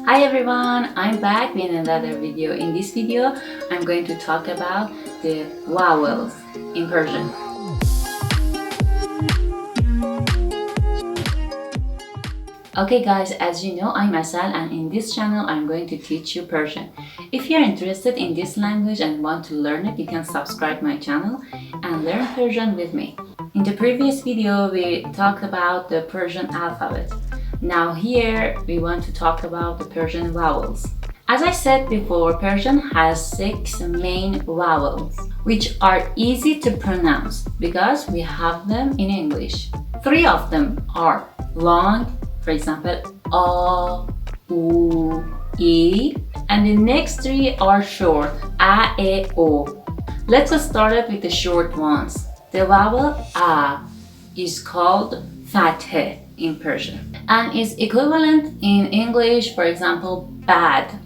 Hi everyone, I'm back with another video. In this video, I'm going to talk about the vowels in Persian. Okay guys, as you know, I'm Asal and in this channel, I'm going to teach you Persian. If you're interested in this language and want to learn it, you can subscribe my channel and learn Persian with me. In the previous video, we talked about the Persian alphabet. Now here, we want to talk about the Persian vowels. As I said before, Persian has 6 main vowels, which are easy to pronounce because we have them in English. 3 of them are long, for example, A, U, E, and the next 3 are short, A, E, O. Let's start up with the short ones. The vowel A is called Fateh in Persian and is equivalent in English, for example, bad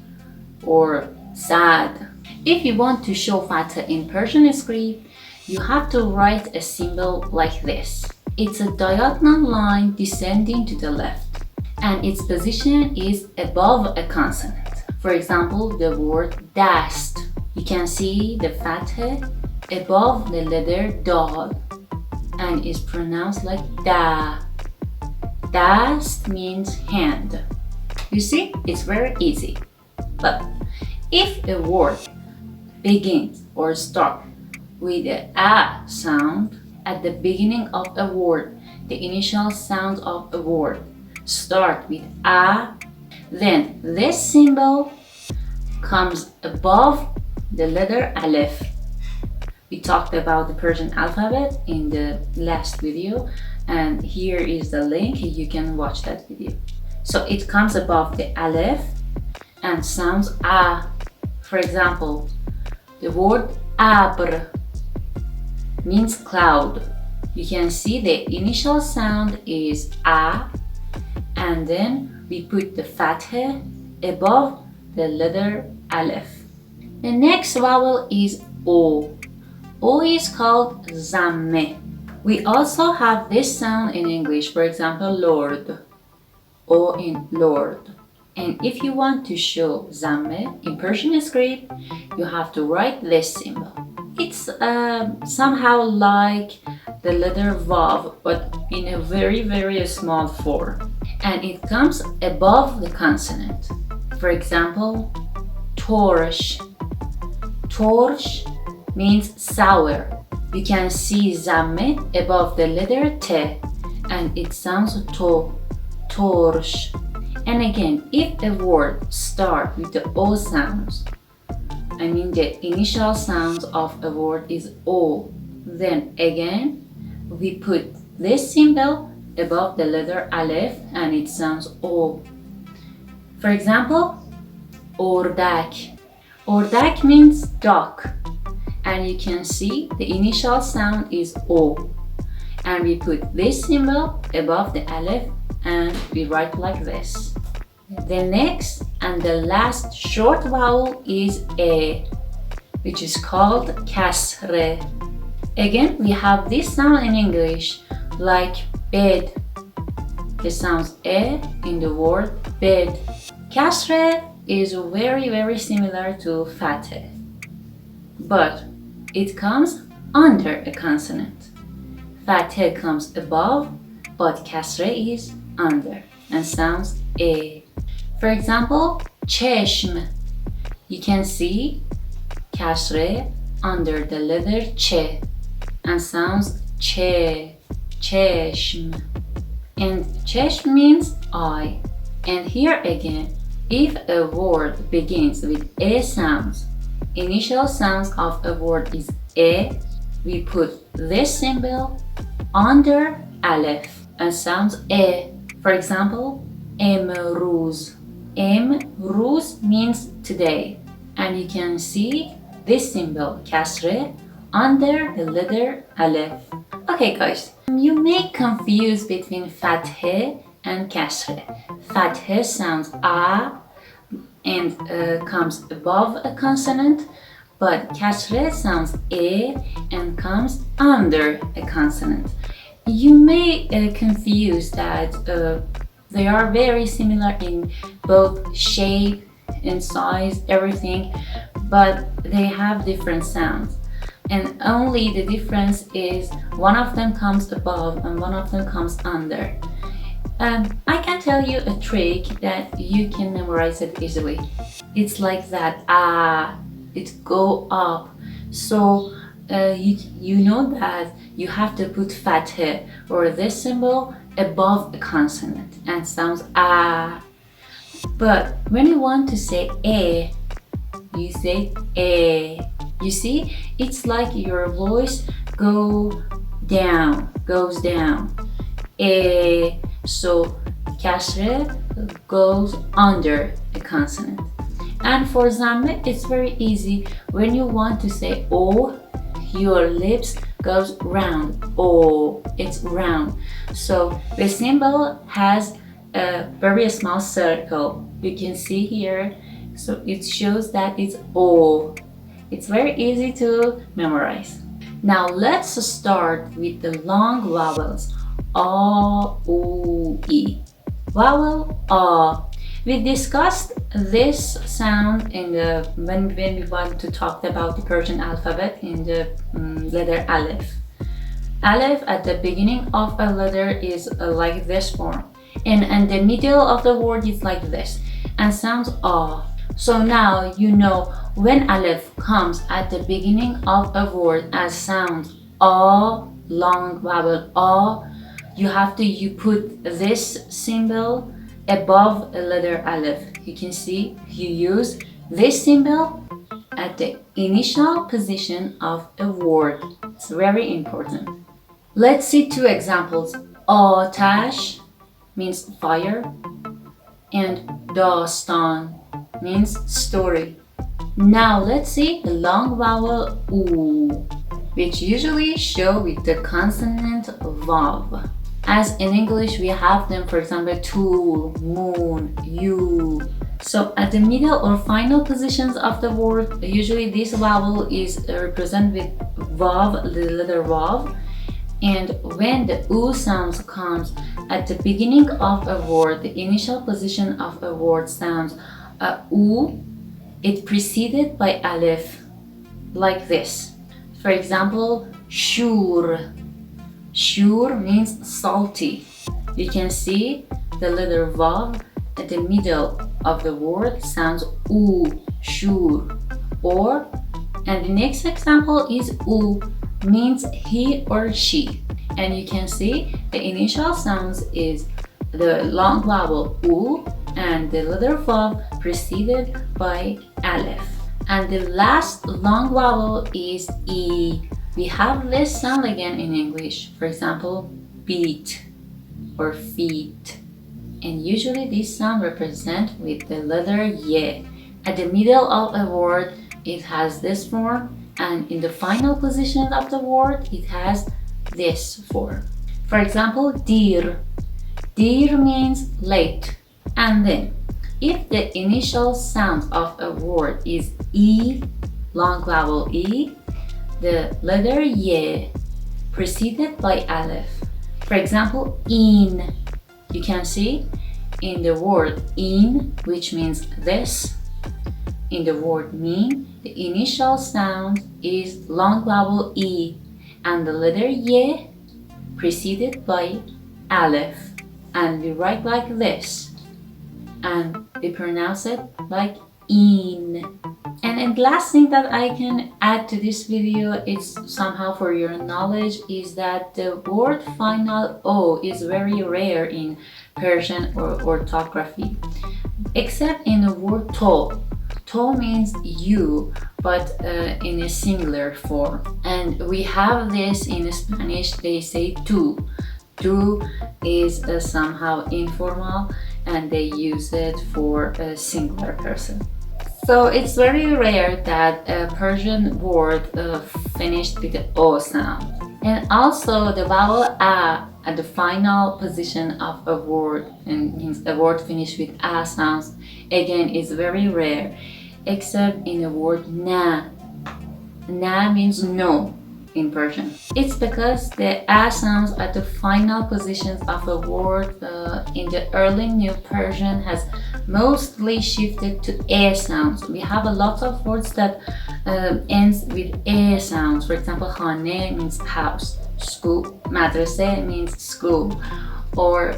or sad. If you want to show Fateh in Persian script, you have to write a symbol like this. It's a diagonal line descending to the left and its position is above a consonant. For example, the word dast. You can see the Fateh above the letter Dal and is pronounced like da. Dast means hand. You see, it's very easy. But if a word begins or starts with the A sound at the beginning of a word, the initial sound of a word start with A, then this symbol comes above the letter Aleph. We talked about the Persian alphabet in the last video, and here is the link, you can watch that video. So it comes above the Aleph and sounds A. For example, the word Abr means cloud. You can see the initial sound is A and then we put the Fateh above the letter Aleph. The next vowel is O. O is called Zamme. We also have this sound in English, for example, Lord. O in Lord. And if you want to show Zamme in Persian script, you have to write this symbol. It's somehow like the letter Vav, but in a very small form. And it comes above the consonant. For example, Torsh. Torsh means sour. You can see Zamme above the letter T and it sounds to, Torsh. And again, if a word starts with the O sounds, I mean the initial sound of a word is O, then again we put this symbol above the letter Aleph and it sounds O. For example, Ordak. Ordak means duck. And you can see the initial sound is O. And we put this symbol above the Aleph and we write like this. The next and the last short vowel is E, which is called Kasre. Again, we have this sound in English like bed. The sounds E in the word bed. Kasre is very similar to Fateh, but it comes under a consonant. Fateh comes above, but Kasre is under and sounds E. For example, Cheshm. You can see Kasre under the letter Che and sounds Che, Cheshm. And Cheshm means eye. And here again, if a word begins with E sounds, initial sounds of a word is E, we put this symbol under Aleph and sounds E. For example, Emruz. Emruz means today. And you can see this symbol, Kasre, under the letter Aleph. Okay guys, you may confuse between Fateh and Kasre. Fateh sounds A and comes above a consonant, but Kasre sounds E and comes under a consonant. You may confuse that They are very similar in both shape and size, everything, but they have different sounds. And only the difference is one of them comes above and one of them comes under. I can tell you a trick that you can memorize it easily. It's like that, it go up. So you know that you have to put fatha or this symbol above a consonant and sounds ah. But when you want to say a, you say a. You see, it's like your voice goes down. A. So kasre goes under a consonant. And for zamme, it's very easy. When you want to say o, your lips goes round. O, it's round. So the symbol has a very small circle. You can see here. So it shows that it's o. It's very easy to memorize. Now let's start with the long vowels. A, U, E. Vowel A. We discussed this sound in the when we want to talk about the Persian alphabet in the letter Aleph. Aleph at the beginning of a letter is like this form, and the middle of the word is like this, and sounds A. So now you know when Aleph comes at the beginning of a word as sound A, long vowel A, you put this symbol above a letter Aleph. You can see you use this symbol at the initial position of a word. It's very important. Let's see two examples. Atash means fire and dastan means story. Now let's see the long vowel U, which usually show with the consonant vav. As in English, we have them, for example, tool, moon, you. So at the middle or final positions of the word, usually this vowel is represented with vav, the letter vav. And when the U sound comes at the beginning of a word, the initial position of a word sounds U, it preceded by Aleph, like this. For example, shur. Shur means salty. You can see the letter vav at the middle of the word sounds U, shur. And the next example is U, means he or she. And you can see the initial sounds is the long vowel U and the letter vav preceded by Aleph. And the last long vowel is E. We have this sound again in English. For example, beat or feet. And usually this sound represents with the letter Ye. At the middle of a word, it has this form, and in the final position of the word, it has this form. For example, dir. Dir means late. And then, if the initial sound of a word is E, long vowel E, the letter Ye preceded by Aleph. For example, in. You can see in the word in, which means this, in the word mean, the initial sound is long vowel E and the letter Ye preceded by Aleph. And we write like this. And we pronounce it like in. And the last thing that I can add to this video, it's somehow for your knowledge, is that the word final O is very rare in Persian or orthography, except in the word to. To means you, but in a singular form. And we have this in Spanish, they say tú. Tú is somehow informal and they use it for a singular person. So it's very rare that a Persian word finished with the O sound. And also the vowel A at the final position of a word, and means a word finished with A sounds, again is very rare, except in the word na. Na means no. in Persian. It's because the A sounds at the final positions of a word in the early New Persian has mostly shifted to A sounds. We have a lot of words that ends with A sounds. For example, khane means house, school, madrase means school, or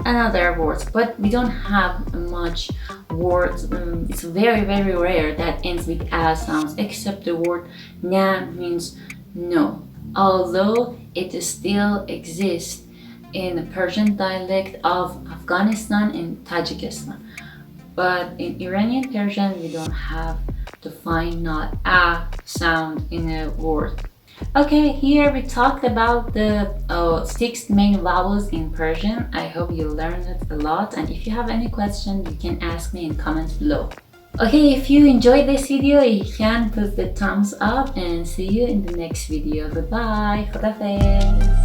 another words, but we don't have much words. It's very rare that ends with A sounds, except the word na means no, although it still exists in the Persian dialect of Afghanistan and Tajikistan. But in Iranian Persian, we don't have the final A sound in a word. Okay, here we talked about the 6 main vowels in Persian. I hope you learned it a lot, and if you have any question, you can ask me in comments below. Okay, if you enjoyed this video, you can put the thumbs up and see you in the next video. Goodbye. Khodafez.